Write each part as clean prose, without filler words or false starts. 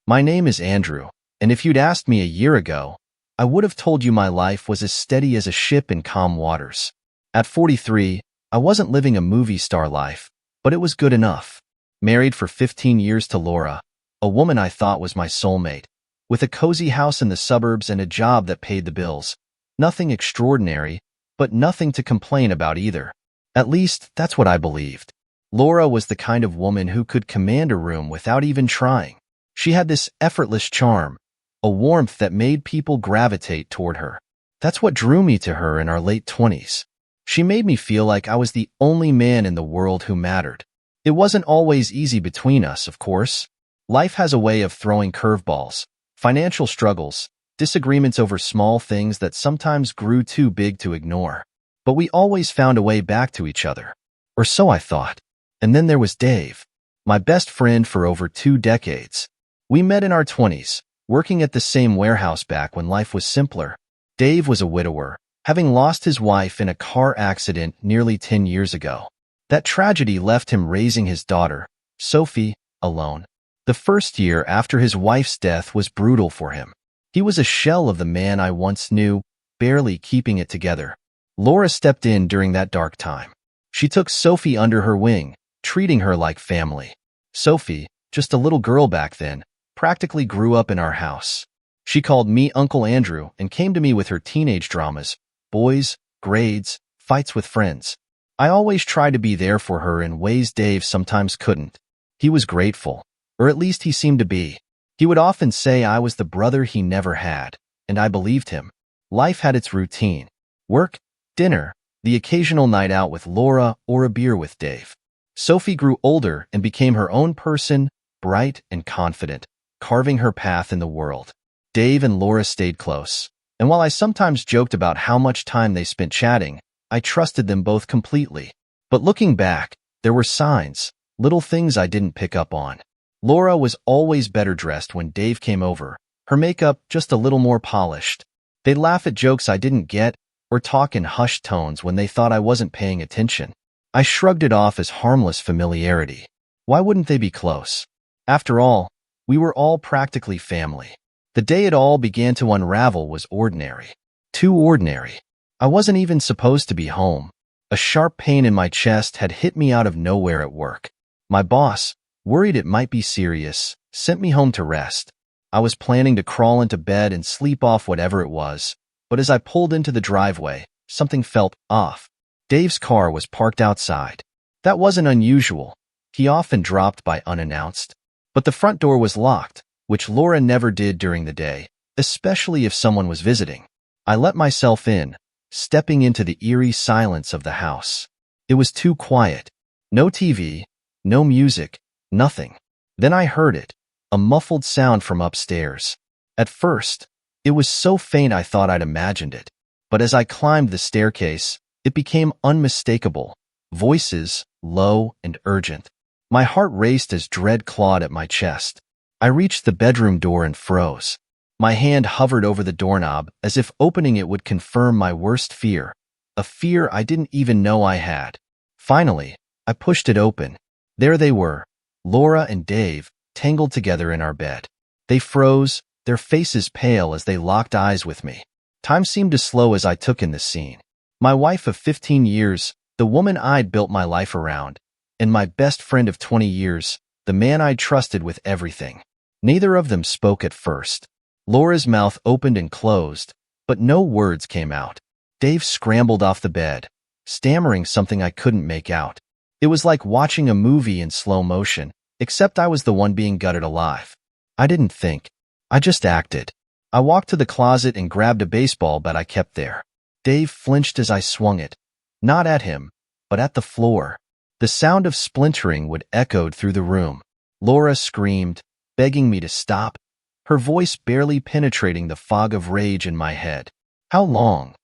My name is Andrew, and if you'd asked me a year ago, I would have told you my life was as steady as a ship in calm waters. At 43, I wasn't living a movie star life, but it was good enough. Married for 15 years to Laura, a woman I thought was my soulmate, with a cozy house in the suburbs and a job that paid the bills. Nothing extraordinary, but nothing to complain about either. At least, that's what I believed. Laura was the kind of woman who could command a room without even trying. She had this effortless charm, a warmth that made people gravitate toward her. That's what drew me to her in our late 20s. She made me feel like I was the only man in the world who mattered. It wasn't always easy between us, of course. Life has a way of throwing curveballs, financial struggles, disagreements over small things that sometimes grew too big to ignore. But we always found a way back to each other. Or so I thought. And then there was Dave, my best friend for over 2 decades. We met in our 20s, working at the same warehouse back when life was simpler. Dave was a widower, having lost his wife in a car accident nearly 10 years ago. That tragedy left him raising his daughter, Sophie, alone. The first year after his wife's death was brutal for him. He was a shell of the man I once knew, barely keeping it together. Laura stepped in during that dark time. She took Sophie under her wing, treating her like family. Sophie, just a little girl back then, practically grew up in our house. She called me Uncle Andrew and came to me with her teenage dramas, boys, grades, fights with friends. I always tried to be there for her in ways Dave sometimes couldn't. He was grateful, or at least he seemed to be. He would often say I was the brother he never had, and I believed him. Life had its routine. Work, dinner, the occasional night out with Laura or a beer with Dave. Sophie grew older and became her own person, bright and confident, carving her path in the world. Dave and Laura stayed close, and while I sometimes joked about how much time they spent chatting, I trusted them both completely. But looking back, there were signs, little things I didn't pick up on. Laura was always better dressed when Dave came over, her makeup just a little more polished. They'd laugh at jokes I didn't get or talk in hushed tones when they thought I wasn't paying attention. I shrugged it off as harmless familiarity. Why wouldn't they be close? After all, we were all practically family. The day it all began to unravel was ordinary. Too ordinary. I wasn't even supposed to be home. A sharp pain in my chest had hit me out of nowhere at work. My boss, worried it might be serious, sent me home to rest. I was planning to crawl into bed and sleep off whatever it was, but as I pulled into the driveway, something felt off. Dave's car was parked outside. That wasn't unusual. He often dropped by unannounced. But the front door was locked, which Laura never did during the day, especially if someone was visiting. I let myself in, stepping into the eerie silence of the house. It was too quiet. No TV, no music, nothing. Then I heard it, a muffled sound from upstairs. At first, it was so faint I thought I'd imagined it. But as I climbed the staircase, it became unmistakable. Voices, low and urgent. My heart raced as dread clawed at my chest. I reached the bedroom door and froze. My hand hovered over the doorknob as if opening it would confirm my worst fear, a fear I didn't even know I had. Finally, I pushed it open. There they were, Laura and Dave, tangled together in our bed. They froze, their faces pale as they locked eyes with me. Time seemed to slow as I took in the scene. My wife of 15 years, the woman I'd built my life around, and my best friend of 20 years, the man I'd trusted with everything. Neither of them spoke at first. Laura's mouth opened and closed, but no words came out. Dave scrambled off the bed, stammering something I couldn't make out. It was like watching a movie in slow motion, except I was the one being gutted alive. I didn't think. I just acted. I walked to the closet and grabbed a baseball bat I kept there. Dave flinched as I swung it, not at him, but at the floor. The sound of splintering would echoed through the room. Laura screamed, begging me to stop, her voice barely penetrating the fog of rage in my head. How long?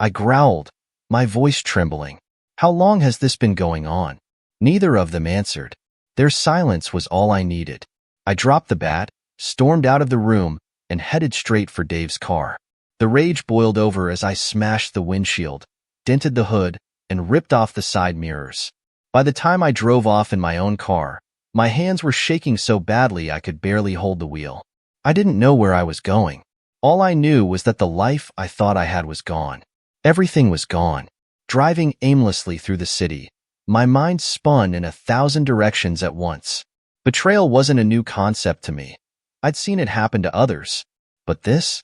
I growled, my voice trembling. How long has this been going on? Neither of them answered. Their silence was all I needed. I dropped the bat, stormed out of the room, and headed straight for Dave's car. The rage boiled over as I smashed the windshield, dented the hood, and ripped off the side mirrors. By the time I drove off in my own car, My hands were shaking so badly I could barely hold the wheel. I didn't know where I was going. All I knew was that the life I thought I had was gone. Everything was gone. Driving aimlessly through the city, my mind spun in 1,000 directions at once. Betrayal wasn't a new concept to me. I'd seen it happen to others. But this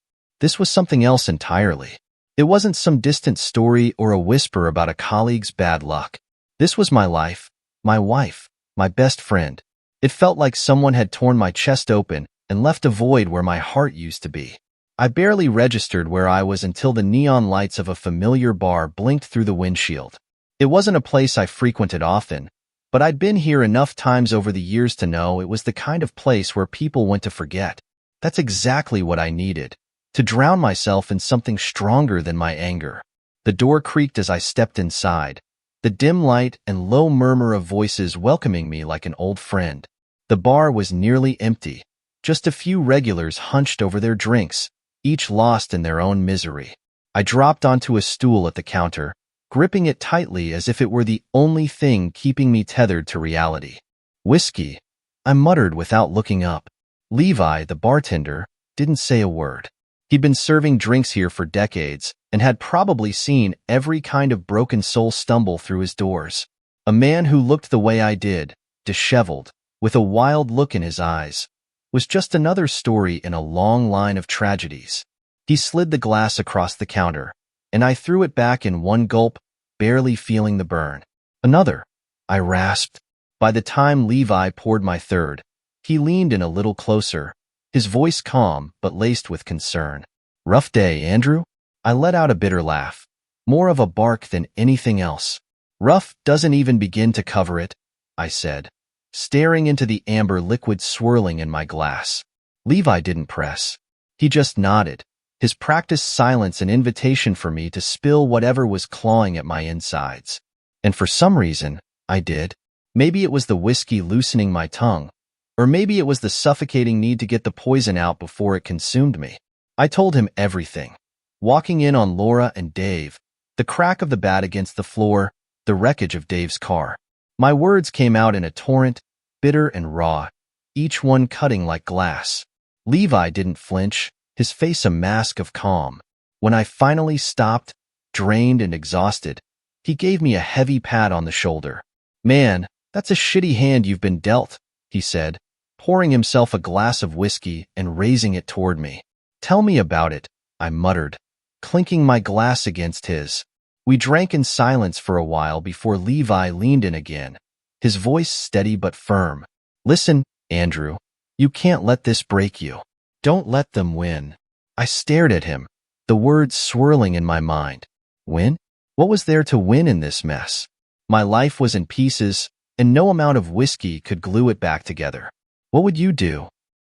was something else entirely. It wasn't some distant story or a whisper about a colleague's bad luck. This was my life, my wife, my best friend. It felt like someone had torn my chest open and left a void where my heart used to be. I barely registered where I was until the neon lights of a familiar bar blinked through the windshield. It wasn't a place I frequented often, but I'd been here enough times over the years to know it was the kind of place where people went to forget. That's exactly what I needed, to drown myself in something stronger than my anger. The door creaked as I stepped inside, the dim light and low murmur of voices welcoming me like an old friend. The bar was nearly empty, just a few regulars hunched over their drinks, each lost in their own misery. I dropped onto a stool at the counter, gripping it tightly as if it were the only thing keeping me tethered to reality. "Whiskey," I muttered without looking up. Levi, the bartender, didn't say a word. He'd been serving drinks here for decades and had probably seen every kind of broken soul stumble through his doors. A man who looked the way I did, disheveled, with a wild look in his eyes, was just another story in a long line of tragedies. He slid the glass across the counter, and I threw it back in one gulp, barely feeling the burn. "Another," I rasped. By the time Levi poured my third, he leaned in a little closer, his voice calm but laced with concern. "Rough day, Andrew?" I let out a bitter laugh, more of a bark than anything else. "Rough doesn't even begin to cover it," I said, staring into the amber liquid swirling in my glass. Levi didn't press. He just nodded, his practiced silence an invitation for me to spill whatever was clawing at my insides. And for some reason, I did. Maybe it was the whiskey loosening my tongue, or maybe it was the suffocating need to get the poison out before it consumed me. I told him everything. Walking in on Laura and Dave, the crack of the bat against the floor, the wreckage of Dave's car. My words came out in a torrent, bitter and raw, each one cutting like glass. Levi didn't flinch, his face a mask of calm. When I finally stopped, drained and exhausted, he gave me a heavy pat on the shoulder. "Man, that's a shitty hand you've been dealt," he said, pouring himself a glass of whiskey and raising it toward me. "Tell me about it," I muttered, clinking my glass against his. We drank in silence for a while before Levi leaned in again, his voice steady but firm. "Listen, Andrew, you can't let this break you. Don't let them win." I stared at him, the words swirling in my mind. Win? What was there to win in this mess? My life was in pieces, and no amount of whiskey could glue it back together. "What would you do?"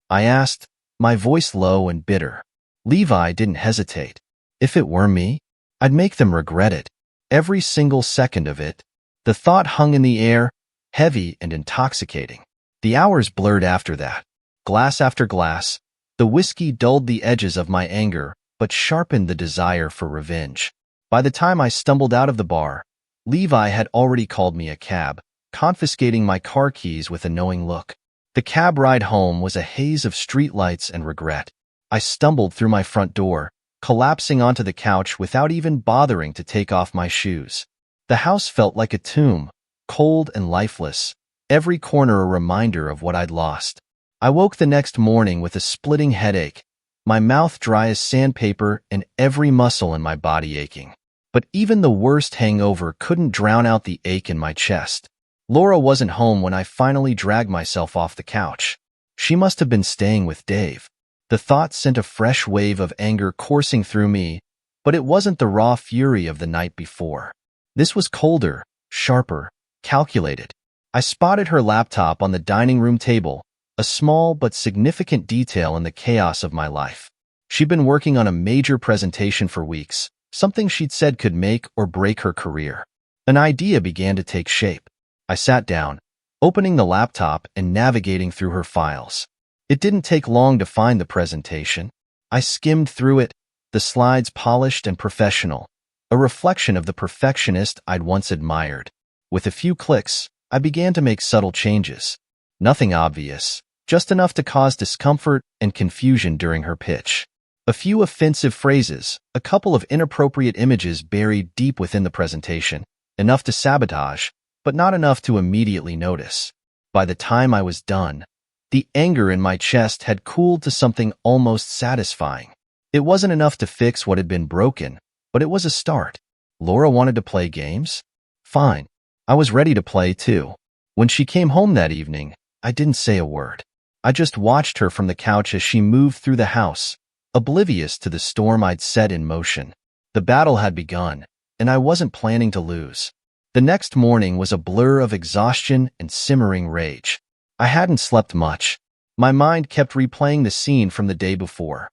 I asked, my voice low and bitter. Levi didn't hesitate. "If it were me, I'd make them regret it. Every single second of it." The thought hung in the air, heavy and intoxicating. The hours blurred after that. Glass after glass, the whiskey dulled the edges of my anger, but sharpened the desire for revenge. By the time I stumbled out of the bar, Levi had already called me a cab, confiscating my car keys with a knowing look. The cab ride home was a haze of streetlights and regret. I stumbled through my front door, collapsing onto the couch without even bothering to take off my shoes. The house felt like a tomb, cold and lifeless, every corner a reminder of what I'd lost. I woke the next morning with a splitting headache, my mouth dry as sandpaper and every muscle in my body aching. But even the worst hangover couldn't drown out the ache in my chest. Laura wasn't home when I finally dragged myself off the couch. She must have been staying with Dave. The thought sent a fresh wave of anger coursing through me, but it wasn't the raw fury of the night before. This was colder, sharper, calculated. I spotted her laptop on the dining room table, a small but significant detail in the chaos of my life. She'd been working on a major presentation for weeks, something she'd said could make or break her career. An idea began to take shape. I sat down, opening the laptop and navigating through her files. It didn't take long to find the presentation. I skimmed through it, the slides polished and professional, a reflection of the perfectionist I'd once admired. With a few clicks, I began to make subtle changes. Nothing obvious, just enough to cause discomfort and confusion during her pitch. A few offensive phrases, a couple of inappropriate images buried deep within the presentation, enough to sabotage, but not enough to immediately notice. By the time I was done, the anger in my chest had cooled to something almost satisfying. It wasn't enough to fix what had been broken, but it was a start. Laura wanted to play games? Fine. I was ready to play too. When she came home that evening, I didn't say a word. I just watched her from the couch as she moved through the house, oblivious to the storm I'd set in motion. The battle had begun, and I wasn't planning to lose. The next morning was a blur of exhaustion and simmering rage. I hadn't slept much. My mind kept replaying the scene from the day before.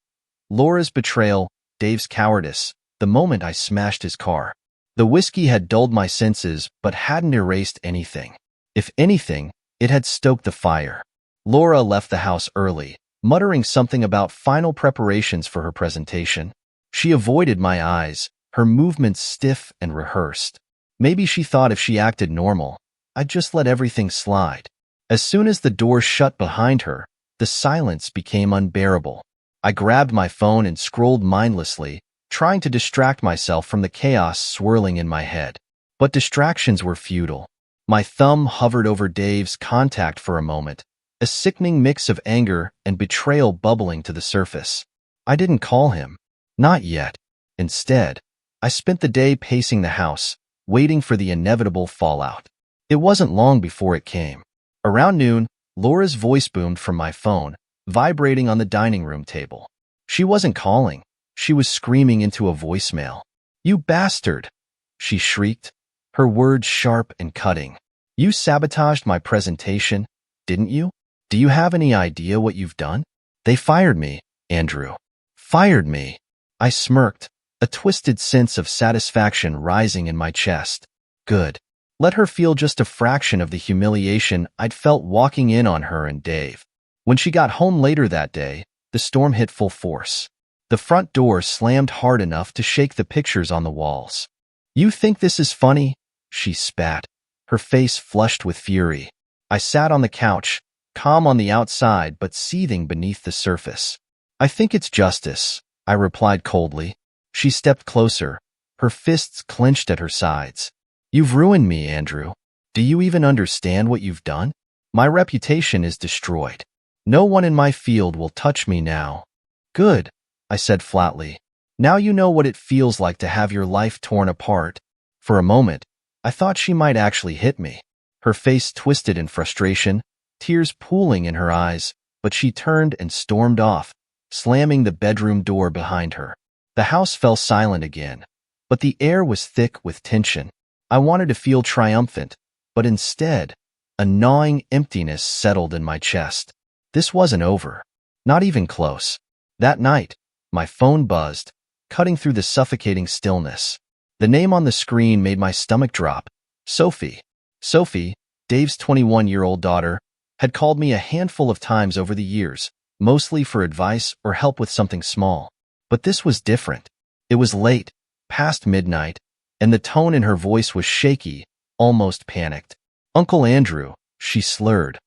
Laura's betrayal, Dave's cowardice, the moment I smashed his car. The whiskey had dulled my senses but hadn't erased anything. If anything, it had stoked the fire. Laura left the house early, muttering something about final preparations for her presentation. She avoided my eyes, her movements stiff and rehearsed. Maybe she thought if she acted normal, I'd just let everything slide. As soon as the door shut behind her, the silence became unbearable. I grabbed my phone and scrolled mindlessly, trying to distract myself from the chaos swirling in my head. But distractions were futile. My thumb hovered over Dave's contact for a moment, a sickening mix of anger and betrayal bubbling to the surface. I didn't call him. Not yet. Instead, I spent the day pacing the house, waiting for the inevitable fallout. It wasn't long before it came. Around noon, Laura's voice boomed from my phone, vibrating on the dining room table. She wasn't calling. She was screaming into a voicemail. "You bastard!" she shrieked, her words sharp and cutting. "You sabotaged my presentation, didn't you? Do you have any idea what you've done? They fired me, Andrew. Fired me." I smirked, a twisted sense of satisfaction rising in my chest. Good. Let her feel just a fraction of the humiliation I'd felt walking in on her and Dave. When she got home later that day, the storm hit full force. The front door slammed hard enough to shake the pictures on the walls. "You think this is funny?" she spat, her face flushed with fury. I sat on the couch, calm on the outside but seething beneath the surface. "I think it's justice," I replied coldly. She stepped closer, her fists clenched at her sides. "You've ruined me, Andrew. Do you even understand what you've done? My reputation is destroyed. No one in my field will touch me now." "Good," I said flatly. "Now you know what it feels like to have your life torn apart." For a moment, I thought she might actually hit me. Her face twisted in frustration, tears pooling in her eyes, but she turned and stormed off, slamming the bedroom door behind her. The house fell silent again, but the air was thick with tension. I wanted to feel triumphant, but instead, a gnawing emptiness settled in my chest. This wasn't over. Not even close. That night, my phone buzzed, cutting through the suffocating stillness. The name on the screen made my stomach drop. Sophie. Sophie, Dave's 21-year-old daughter, had called me a handful of times over the years, mostly for advice or help with something small. But this was different. It was late, past midnight, and the tone in her voice was shaky, almost panicked. "Uncle Andrew," she slurred,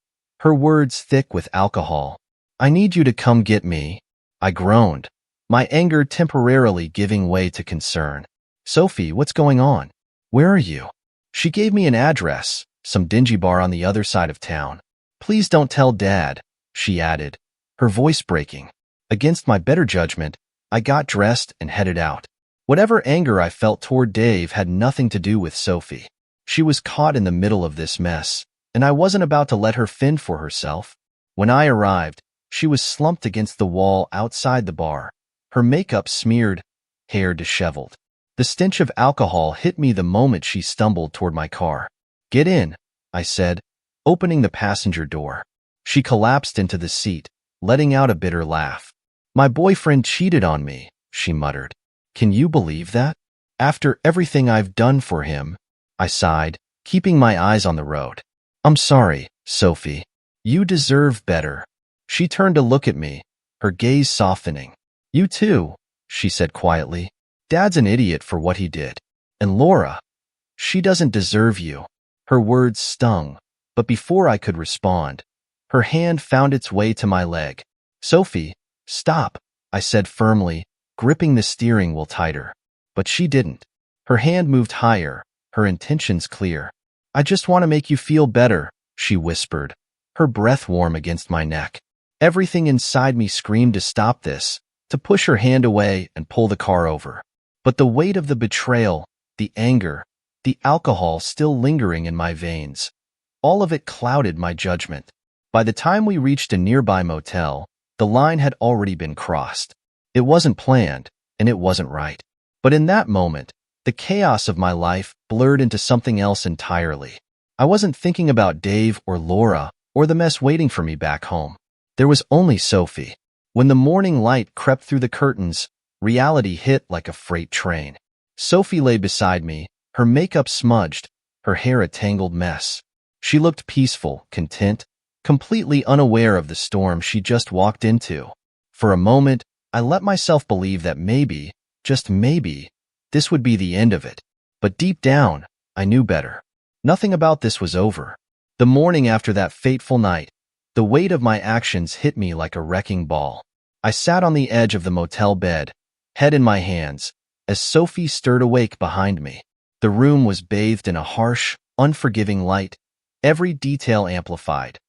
her words thick with alcohol. "I need you to come get me." I groaned, my anger temporarily giving way to concern. "Sophie, what's going on? Where are you?" She gave me an address, some dingy bar on the other side of town. "Please don't tell Dad," she added, her voice breaking. Against my better judgment, I got dressed and headed out. Whatever anger I felt toward Dave had nothing to do with Sophie. She was caught in the middle of this mess, and I wasn't about to let her fend for herself. When I arrived, she was slumped against the wall outside the bar, her makeup smeared, hair disheveled. The stench of alcohol hit me the moment she stumbled toward my car. "Get in," I said, opening the passenger door. She collapsed into the seat, letting out a bitter laugh. "My boyfriend cheated on me," she muttered. "Can you believe that? After everything I've done for him," I sighed, keeping my eyes on the road. "I'm sorry, Sophie. You deserve better." She turned to look at me, her gaze softening. "You too," she said quietly. "Dad's an idiot for what he did. And Laura, she doesn't deserve you." Her words stung, but before I could respond, Her hand found its way to my leg. "Sophie, stop," I said firmly, gripping the steering wheel tighter. But she didn't. Her hand moved higher, her intentions clear. "I just want to make you feel better," she whispered, her breath warm against my neck. Everything inside me screamed to stop this, to push her hand away and pull the car over. But the weight of the betrayal, the anger, the alcohol still lingering in my veins, all of it clouded my judgment. By the time we reached a nearby motel, the line had already been crossed. It wasn't planned, and it wasn't right. But in that moment, the chaos of my life blurred into something else entirely. I wasn't thinking about Dave or Laura or the mess waiting for me back home. There was only Sophie. When the morning light crept through the curtains, reality hit like a freight train. Sophie lay beside me, her makeup smudged, her hair a tangled mess. She looked peaceful, content, completely unaware of the storm she just walked into. For a moment, I let myself believe that maybe, just maybe, this would be the end of it. But deep down, I knew better. Nothing about this was over. The morning after that fateful night, the weight of my actions hit me like a wrecking ball. I sat on the edge of the motel bed, head in my hands, as Sophie stirred awake behind me. The room was bathed in a harsh, unforgiving light, every detail amplified.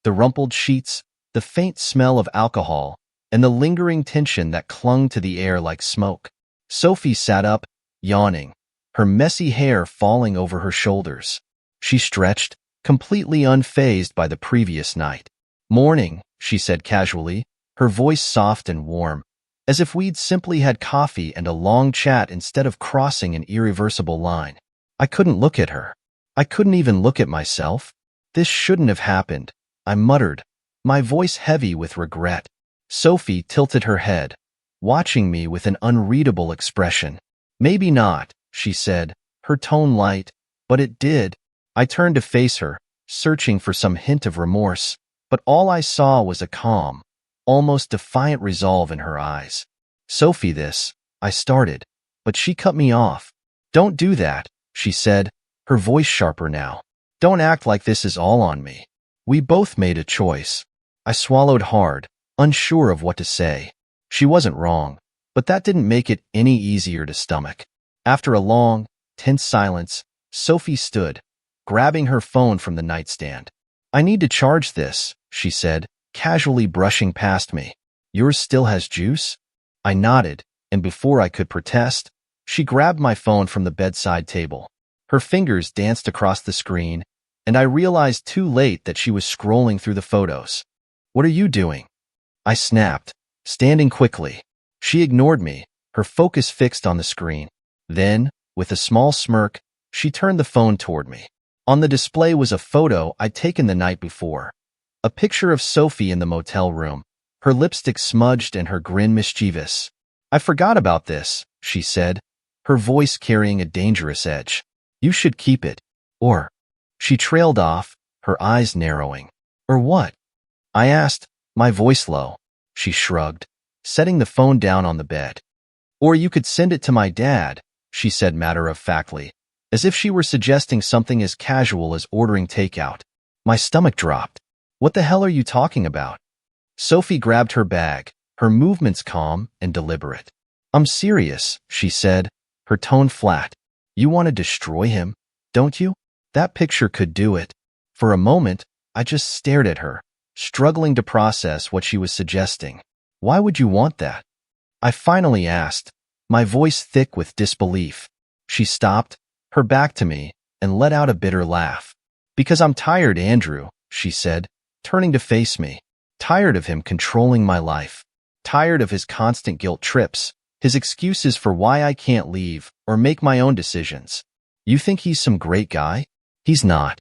The rumpled sheets, the faint smell of alcohol, and the lingering tension that clung to the air like smoke. Sophie sat up, yawning, her messy hair falling over her shoulders. She stretched, completely unfazed by the previous night. "Morning," she said casually, her voice soft and warm, as if we'd simply had coffee and a long chat instead of crossing an irreversible line. I couldn't look at her. I couldn't even look at myself. "This shouldn't have happened," I muttered, my voice heavy with regret. Sophie tilted her head, watching me with an unreadable expression. "Maybe not," she said, her tone light, but it did. I turned to face her, searching for some hint of remorse, but all I saw was a calm, almost defiant resolve in her eyes. "Sophie, I started, but she cut me off. "Don't do that," she said, her voice sharper now. "Don't act like this is all on me. We both made a choice." I swallowed hard, unsure of what to say. She wasn't wrong, but that didn't make it any easier to stomach. After a long, tense silence, Sophie stood, grabbing her phone from the nightstand. "I need to charge this," she said, casually brushing past me. "Yours still has juice?" I nodded, and before I could protest, she grabbed my phone from the bedside table. Her fingers danced across the screen, and I realized too late that she was scrolling through the photos. "What are you doing?" I snapped, standing quickly. She ignored me, her focus fixed on the screen. Then, with a small smirk, she turned the phone toward me. On the display was a photo I'd taken the night before. A picture of Sophie in the motel room, her lipstick smudged and her grin mischievous. "I forgot about this," she said, her voice carrying a dangerous edge. "You should keep it." Or, she trailed off, her eyes narrowing. "Or what?" I asked, my voice low. She shrugged, setting the phone down on the bed. "Or you could send it to my dad," she said matter-of-factly, as if she were suggesting something as casual as ordering takeout. My stomach dropped. "What the hell are you talking about?" Sophie grabbed her bag, her movements calm and deliberate. "I'm serious," she said, her tone flat. "You want to destroy him, don't you? That picture could do it." For a moment, I just stared at her, struggling to process what she was suggesting. "Why would you want that?" I finally asked, my voice thick with disbelief. She stopped, her back to me, and let out a bitter laugh. "Because I'm tired, Andrew," she said, turning to face me. "Tired of him controlling my life. Tired of his constant guilt trips, his excuses for why I can't leave or make my own decisions. You think he's some great guy? He's not.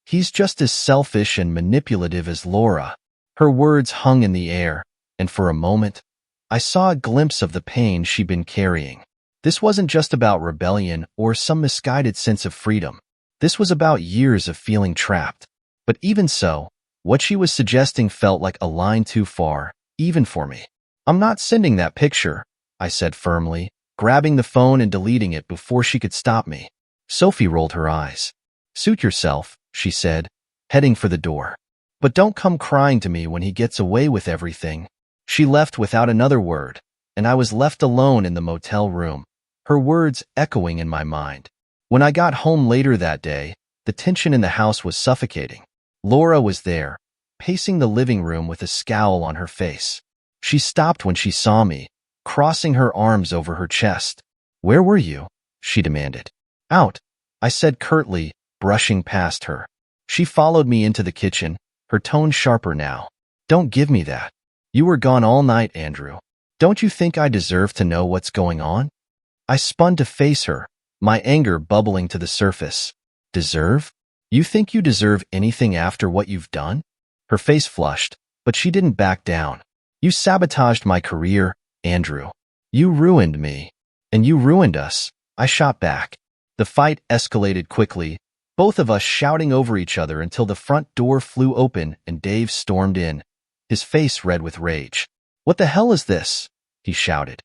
He's just as selfish and manipulative as Laura." Her words hung in the air, and for a moment, I saw a glimpse of the pain she'd been carrying. This wasn't just about rebellion or some misguided sense of freedom. This was about years of feeling trapped. But even so, what she was suggesting felt like a line too far, even for me. "I'm not sending that picture," I said firmly, grabbing the phone and deleting it before she could stop me. Sophie rolled her eyes. "Suit yourself," she said, heading for the door. But don't come crying to me when he gets away with everything." She left without another word, and I was left alone in the motel room, her words echoing in my mind. When I got home later that day, the tension in the house was suffocating. Laura was there, pacing the living room with a scowl on her face. She stopped when she saw me, crossing her arms over her chest. "Where were you?" she demanded. "Out," I said curtly, brushing past her. She followed me into the kitchen, her tone sharper now. "Don't give me that. You were gone all night, Andrew. Don't you think I deserve to know what's going on?" I spun to face her, my anger bubbling to the surface. "Deserve? You think you deserve anything after what you've done?" Her face flushed, but she didn't back down. "You sabotaged my career, Andrew. You ruined me. And you ruined us," I shot back. The fight escalated quickly, both of us shouting over each other until the front door flew open and Dave stormed in, his face red with rage. "What the hell is this?" he shouted,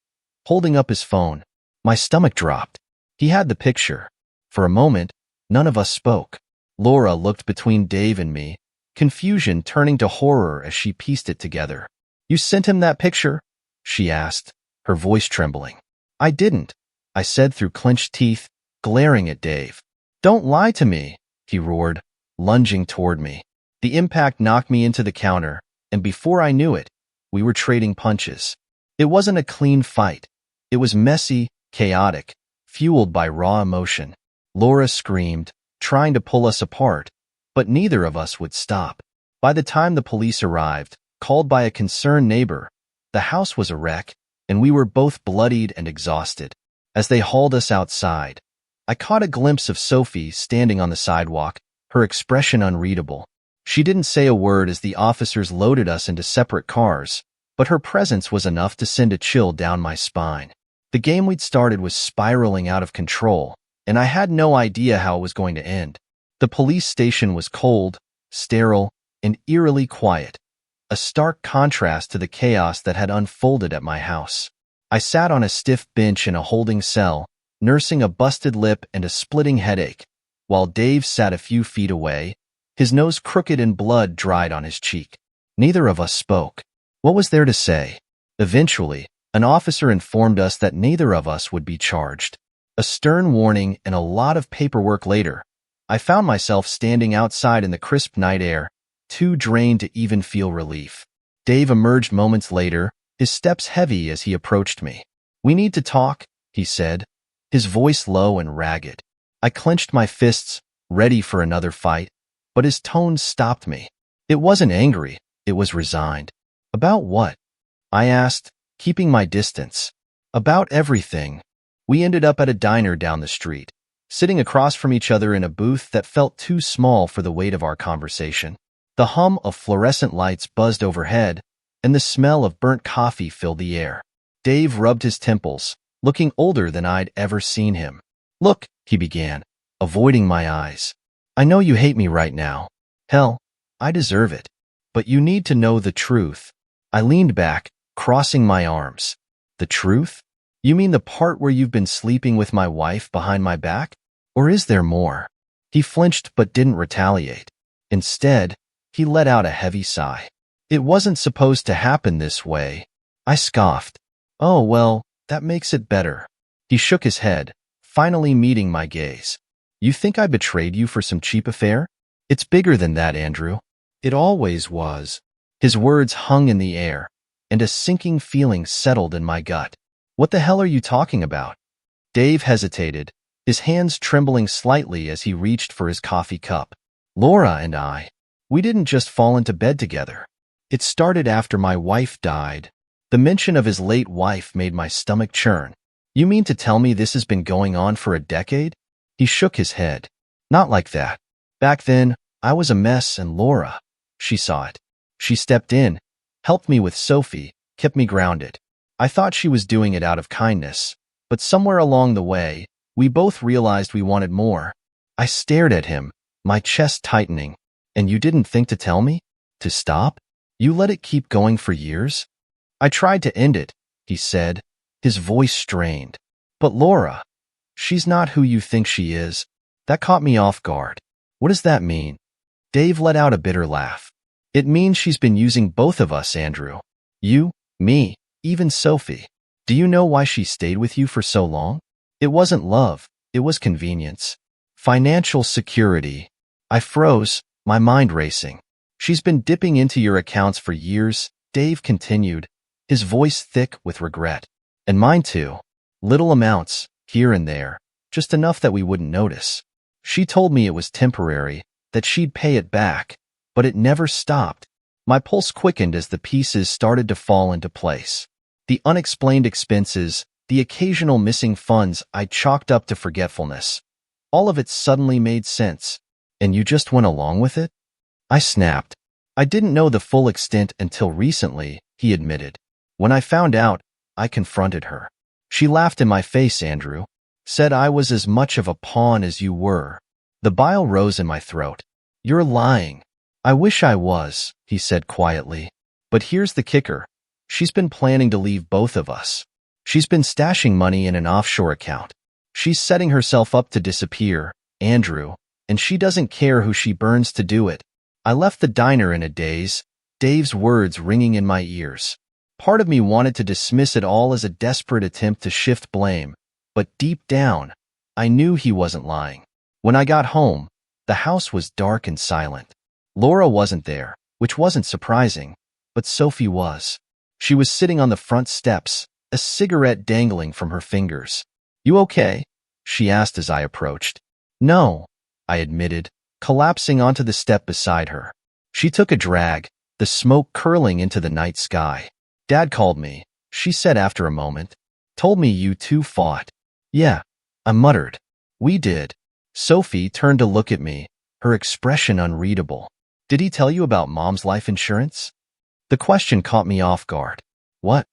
holding up his phone. My stomach dropped. He had the picture. For a moment, none of us spoke. Laura looked between Dave and me, confusion turning to horror as she pieced it together. "You sent him that picture?" she asked, her voice trembling. "I didn't," I said through clenched teeth, glaring at Dave. "Don't lie to me," he roared, lunging toward me. The impact knocked me into the counter, and before I knew it, we were trading punches. It wasn't a clean fight. It was messy, chaotic, fueled by raw emotion. Laura screamed, trying to pull us apart, but neither of us would stop. By the time the police arrived, called by a concerned neighbor, the house was a wreck, and we were both bloodied and exhausted. As they hauled us outside, I caught a glimpse of Sophie standing on the sidewalk, her expression unreadable. She didn't say a word as the officers loaded us into separate cars, but her presence was enough to send a chill down my spine. The game we'd started was spiraling out of control, and I had no idea how it was going to end. The police station was cold, sterile, and eerily quiet, a stark contrast to the chaos that had unfolded at my house. I sat on a stiff bench in a holding cell, nursing a busted lip and a splitting headache, while Dave sat a few feet away, his nose crooked and blood dried on his cheek. Neither of us spoke. What was there to say? Eventually, an officer informed us that neither of us would be charged. A stern warning and a lot of paperwork later, I found myself standing outside in the crisp night air, too drained to even feel relief. Dave emerged moments later, his steps heavy as he approached me. "We need to talk," he said, his voice low and ragged. I clenched my fists, ready for another fight, but his tone stopped me. It wasn't angry, it was resigned. "About what?" I asked, keeping my distance. "About everything." We ended up at a diner down the street, sitting across from each other in a booth that felt too small for the weight of our conversation. The hum of fluorescent lights buzzed overhead, and the smell of burnt coffee filled the air. Dave rubbed his temples, looking older than I'd ever seen him. "Look," he began, avoiding my eyes. "I know you hate me right now. Hell, I deserve it. But you need to know the truth." I leaned back, crossing my arms. "The truth? You mean the part where you've been sleeping with my wife behind my back? Or is there more?" He flinched but didn't retaliate. Instead, he let out a heavy sigh. "It wasn't supposed to happen this way." I scoffed. "Oh, well, that makes it better." He shook his head, finally meeting my gaze. "You think I betrayed you for some cheap affair? It's bigger than that, Andrew. It always was." His words hung in the air, and a sinking feeling settled in my gut. "What the hell are you talking about?" Dave hesitated, his hands trembling slightly as he reached for his coffee cup. "Laura and we didn't just fall into bed together. It started after my wife died." The mention of his late wife made my stomach churn. "You mean to tell me this has been going on for a decade?" He shook his head. "Not like that. Back then, I was a mess and Laura, she saw it. She stepped in, helped me with Sophie, kept me grounded. I thought she was doing it out of kindness, but somewhere along the way, we both realized we wanted more." I stared at him, my chest tightening. "And you didn't think to tell me? To stop? You let it keep going for years?" "I tried to end it," he said, his voice strained. "But Laura, she's not who you think she is." That caught me off guard. "What does that mean?" Dave let out a bitter laugh. It means she's been using both of us, Andrew. You, me, even Sophie. Do you know why she stayed with you for so long? It wasn't love, it was convenience. Financial security. I froze, my mind racing. She's been dipping into your accounts for years, Dave continued, his voice thick with regret. And mine too. Little amounts, here and there, just enough that we wouldn't notice. She told me it was temporary, that she'd pay it back, but it never stopped. My pulse quickened as the pieces started to fall into place. The unexplained expenses, the occasional missing funds I chalked up to forgetfulness. All of it suddenly made sense. And you just went along with it? I snapped. I didn't know the full extent until recently, he admitted. When I found out, I confronted her. She laughed in my face, Andrew. Said I was as much of a pawn as you were. The bile rose in my throat. You're lying. I wish I was, he said quietly. But here's the kicker. She's been planning to leave both of us. She's been stashing money in an offshore account. She's setting herself up to disappear, Andrew, and she doesn't care who she burns to do it. I left the diner in a daze, Dave's words ringing in my ears. Part of me wanted to dismiss it all as a desperate attempt to shift blame, but deep down, I knew he wasn't lying. When I got home, the house was dark and silent. Laura wasn't there, which wasn't surprising, but Sophie was. She was sitting on the front steps, a cigarette dangling from her fingers. You okay? She asked as I approached. No, I admitted, collapsing onto the step beside her. She took a drag, the smoke curling into the night sky. Dad called me, she said after a moment. Told me you two fought. Yeah, I muttered. We did. Sophie turned to look at me, her expression unreadable. Did he tell you about Mom's life insurance? The question caught me off guard. What?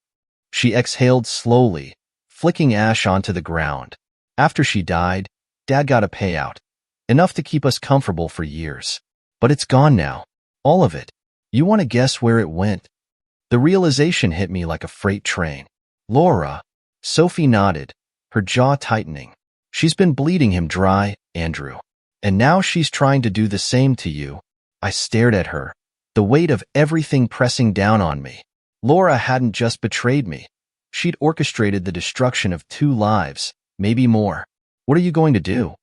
She exhaled slowly, flicking ash onto the ground. After she died, Dad got a payout. Enough to keep us comfortable for years. But it's gone now. All of it. You want to guess where it went? The realization hit me like a freight train. Laura. Sophie nodded, her jaw tightening. She's been bleeding him dry, Andrew. And now she's trying to do the same to you. I stared at her, the weight of everything pressing down on me. Laura hadn't just betrayed me. She'd orchestrated the destruction of 2 lives, maybe more. What are you going to do?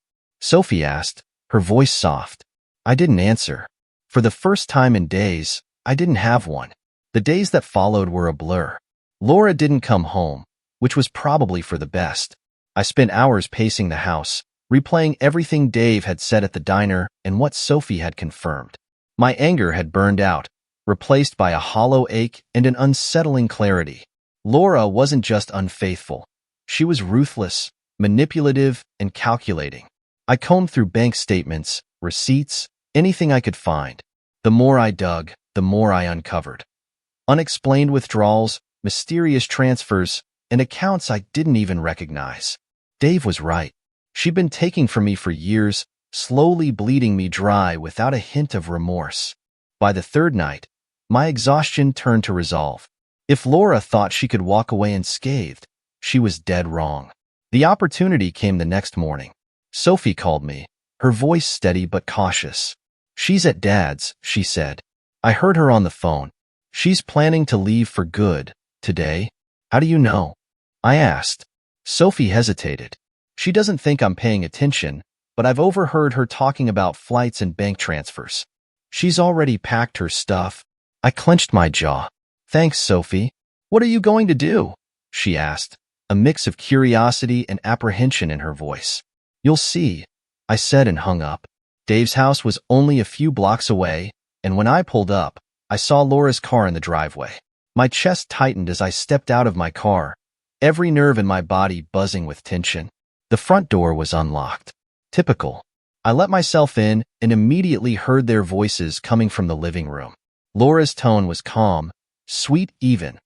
Sophie asked, her voice soft. I didn't answer. For the first time in days, I didn't have one. The days that followed were a blur. Laura didn't come home, which was probably for the best. I spent hours pacing the house, replaying everything Dave had said at the diner and what Sophie had confirmed. My anger had burned out, replaced by a hollow ache and an unsettling clarity. Laura wasn't just unfaithful. She was ruthless, manipulative, and calculating. I combed through bank statements, receipts, anything I could find. The more I dug, the more I uncovered. Unexplained withdrawals, mysterious transfers, and accounts I didn't even recognize. Dave was right. She'd been taking from me for years, slowly bleeding me dry without a hint of remorse. By the 3rd night, my exhaustion turned to resolve. If Laura thought she could walk away unscathed, she was dead wrong. The opportunity came the next morning. Sophie called me, her voice steady but cautious. She's at Dad's, she said. I heard her on the phone. She's planning to leave for good, today. How do you know? I asked. Sophie hesitated. She doesn't think I'm paying attention, but I've overheard her talking about flights and bank transfers. She's already packed her stuff. I clenched my jaw. Thanks, Sophie. What are you going to do? She asked, a mix of curiosity and apprehension in her voice. You'll see, I said and hung up. Dave's house was only a few blocks away, and when I pulled up, I saw Laura's car in the driveway. My chest tightened as I stepped out of my car, every nerve in my body buzzing with tension. The front door was unlocked. Typical. I let myself in and immediately heard their voices coming from the living room. Laura's tone was calm, sweet even,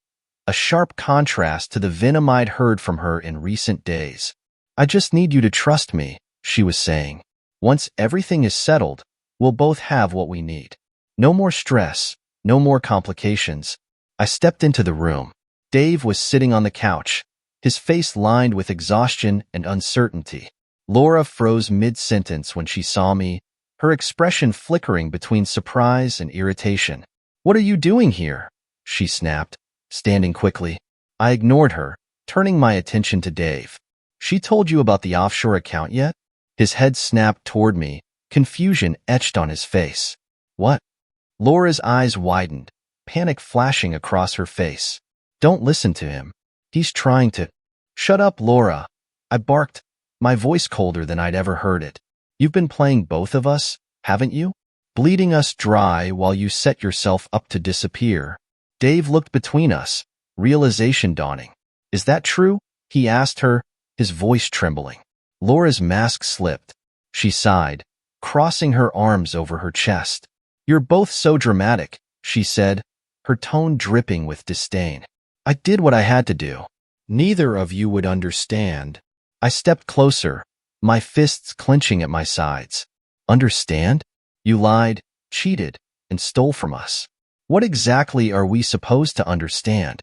a sharp contrast to the venom I'd heard from her in recent days. I just need you to trust me, she was saying. Once everything is settled, we'll both have what we need. No more stress, no more complications. I stepped into the room. Dave was sitting on the couch, his face lined with exhaustion and uncertainty. Laura froze mid-sentence when she saw me, her expression flickering between surprise and irritation. What are you doing here? She snapped, standing quickly. I ignored her, turning my attention to Dave. She told you about the offshore account yet? His head snapped toward me, confusion etched on his face. What? Laura's eyes widened, panic flashing across her face. Don't listen to him. He's trying to... Shut up, Laura. I barked, my voice colder than I'd ever heard it. You've been playing both of us, haven't you? Bleeding us dry while you set yourself up to disappear. Dave looked between us, realization dawning. Is that true? He asked her, his voice trembling. Laura's mask slipped. She sighed, crossing her arms over her chest. You're both so dramatic, she said, her tone dripping with disdain. I did what I had to do. Neither of you would understand. I stepped closer, my fists clenching at my sides. Understand? You lied, cheated, and stole from us. What exactly are we supposed to understand?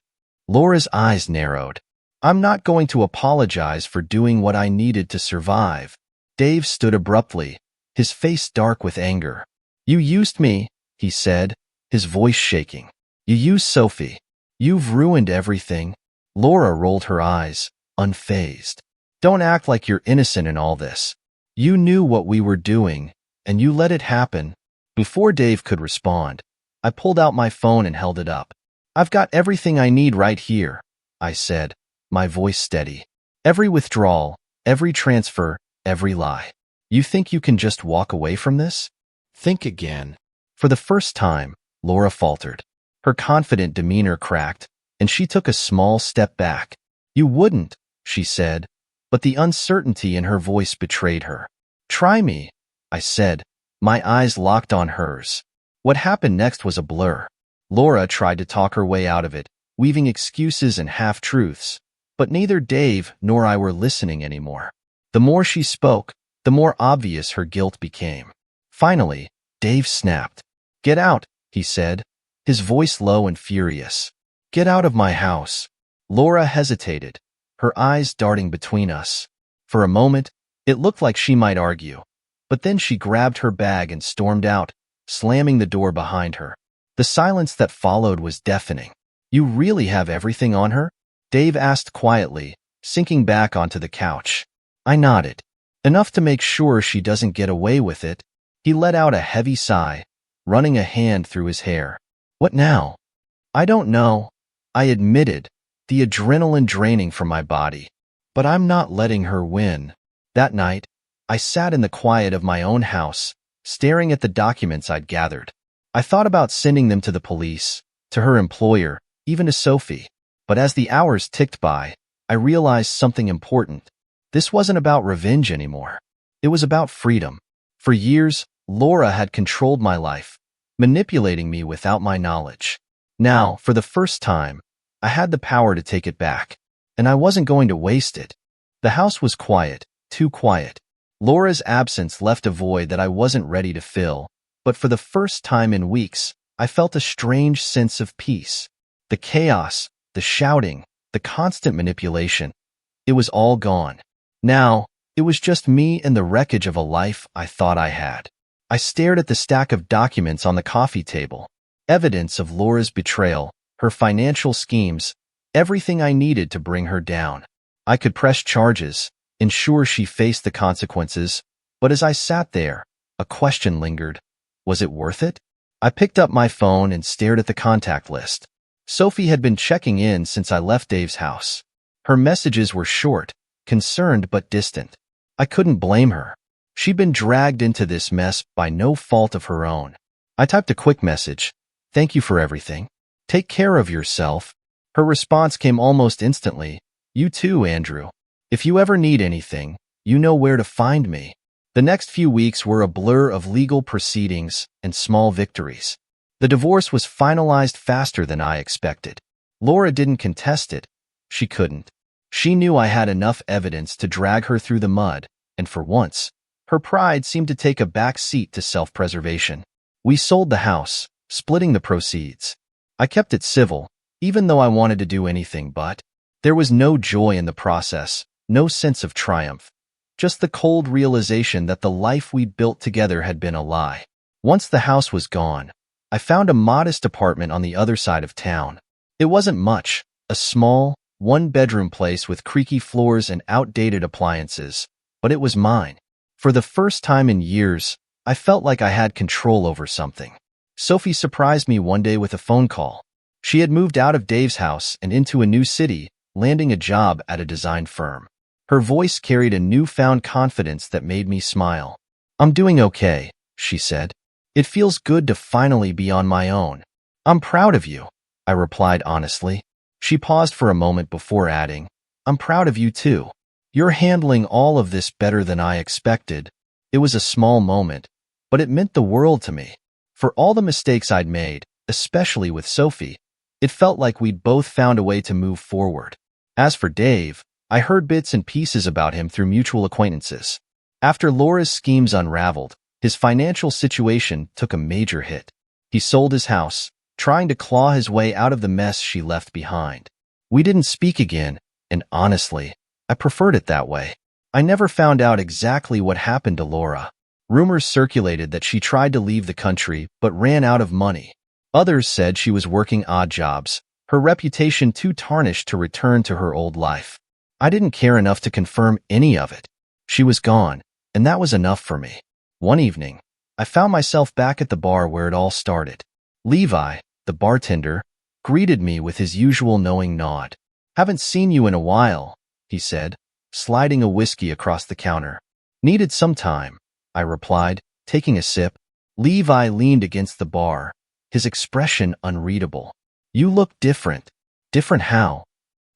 Laura's eyes narrowed. I'm not going to apologize for doing what I needed to survive. Dave stood abruptly, his face dark with anger. You used me, he said, his voice shaking. You used Sophie. You've ruined everything. Laura rolled her eyes, unfazed. Don't act like you're innocent in all this. You knew what we were doing, and you let it happen. Before Dave could respond, I pulled out my phone and held it up. I've got everything I need right here, I said, my voice steady. Every withdrawal, every transfer, every lie. You think you can just walk away from this? Think again. For the first time, Laura faltered. Her confident demeanor cracked, and she took a small step back. You wouldn't, she said, but the uncertainty in her voice betrayed her. Try me, I said, my eyes locked on hers. What happened next was a blur. Laura tried to talk her way out of it, weaving excuses and half-truths, but neither Dave nor I were listening anymore. The more she spoke, the more obvious her guilt became. Finally, Dave snapped. Get out, he said, his voice low and furious. Get out of my house. Laura hesitated, her eyes darting between us. For a moment, it looked like she might argue, but then she grabbed her bag and stormed out, slamming the door behind her. The silence that followed was deafening. You really have everything on her? Dave asked quietly, sinking back onto the couch. I nodded. Enough to make sure she doesn't get away with it. He let out a heavy sigh, running a hand through his hair. What now? I don't know, I admitted, the adrenaline draining from my body. But I'm not letting her win. That night, I sat in the quiet of my own house, staring at the documents I'd gathered. I thought about sending them to the police, to her employer, even to Sophie. But as the hours ticked by, I realized something important. This wasn't about revenge anymore. It was about freedom. For years, Laura had controlled my life, manipulating me without my knowledge. Now, for the first time, I had the power to take it back, and I wasn't going to waste it. The house was quiet, too quiet. Laura's absence left a void that I wasn't ready to fill, but for the first time in weeks, I felt a strange sense of peace. The chaos, the shouting, the constant manipulation, it was all gone. Now, it was just me and the wreckage of a life I thought I had. I stared at the stack of documents on the coffee table, evidence of Laura's betrayal, her financial schemes, everything I needed to bring her down. I could press charges, ensure she faced the consequences, but as I sat there, a question lingered. Was it worth it? I picked up my phone and stared at the contact list. Sophie had been checking in since I left Dave's house. Her messages were short, concerned but distant. I couldn't blame her. She'd been dragged into this mess by no fault of her own. I typed a quick message. Thank you for everything. Take care of yourself. Her response came almost instantly. You too, Andrew. If you ever need anything, you know where to find me. The next few weeks were a blur of legal proceedings and small victories. The divorce was finalized faster than I expected. Laura didn't contest it. She couldn't. She knew I had enough evidence to drag her through the mud, and for once, her pride seemed to take a back seat to self-preservation. We sold the house, splitting the proceeds. I kept it civil, even though I wanted to do anything but. There was no joy in the process, no sense of triumph. Just the cold realization that the life we'd built together had been a lie. Once the house was gone, I found a modest apartment on the other side of town. It wasn't much, a small, one-bedroom place with creaky floors and outdated appliances, but it was mine. For the first time in years, I felt like I had control over something. Sophie surprised me one day with a phone call. She had moved out of Dave's house and into a new city, landing a job at a design firm. Her voice carried a newfound confidence that made me smile. "I'm doing okay," she said. "It feels good to finally be on my own." "I'm proud of you," I replied honestly. She paused for a moment before adding, "I'm proud of you too. You're handling all of this better than I expected." It was a small moment, but it meant the world to me. For all the mistakes I'd made, especially with Sophie, it felt like we'd both found a way to move forward. As for Dave, I heard bits and pieces about him through mutual acquaintances. After Laura's schemes unraveled, his financial situation took a major hit. He sold his house, trying to claw his way out of the mess she left behind. We didn't speak again, and honestly, I preferred it that way. I never found out exactly what happened to Laura. Rumors circulated that she tried to leave the country but ran out of money. Others said she was working odd jobs, her reputation too tarnished to return to her old life. I didn't care enough to confirm any of it. She was gone, and that was enough for me. One evening, I found myself back at the bar where it all started. Levi, the bartender, greeted me with his usual knowing nod. "Haven't seen you in a while," he said, sliding a whiskey across the counter. "Needed some time," I replied, taking a sip. Levi leaned against the bar, his expression unreadable. "You look different." "Different how?"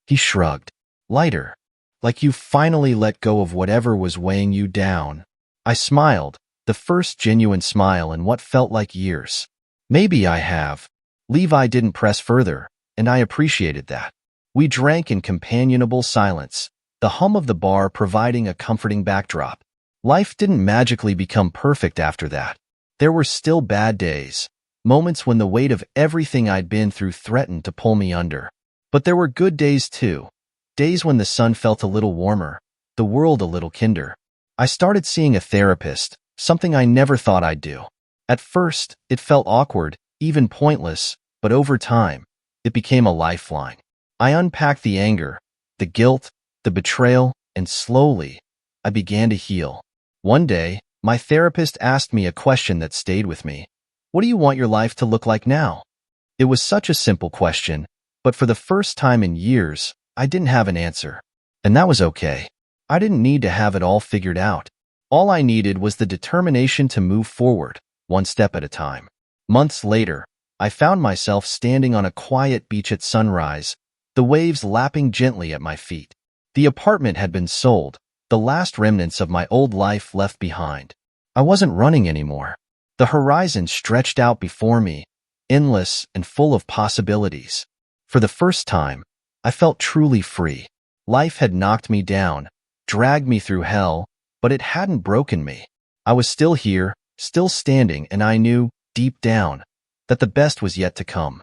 He shrugged. "Lighter. Like you finally let go of whatever was weighing you down." I smiled, the first genuine smile in what felt like years. "Maybe I have." Levi didn't press further, and I appreciated that. We drank in companionable silence, the hum of the bar providing a comforting backdrop. Life didn't magically become perfect after that. There were still bad days, moments when the weight of everything I'd been through threatened to pull me under. But there were good days too, days when the sun felt a little warmer, the world a little kinder. I started seeing a therapist, something I never thought I'd do. At first, it felt awkward, even pointless, but over time, it became a lifeline. I unpacked the anger, the guilt, the betrayal, and slowly, I began to heal. One day, my therapist asked me a question that stayed with me. "What do you want your life to look like now?" It was such a simple question, but for the first time in years, I didn't have an answer. And that was okay. I didn't need to have it all figured out. All I needed was the determination to move forward, one step at a time. Months later, I found myself standing on a quiet beach at sunrise, the waves lapping gently at my feet. The apartment had been sold, the last remnants of my old life left behind. I wasn't running anymore. The horizon stretched out before me, endless and full of possibilities. For the first time, I felt truly free. Life had knocked me down, dragged me through hell, but it hadn't broken me. I was still here, still standing, and I knew, deep down, that the best was yet to come.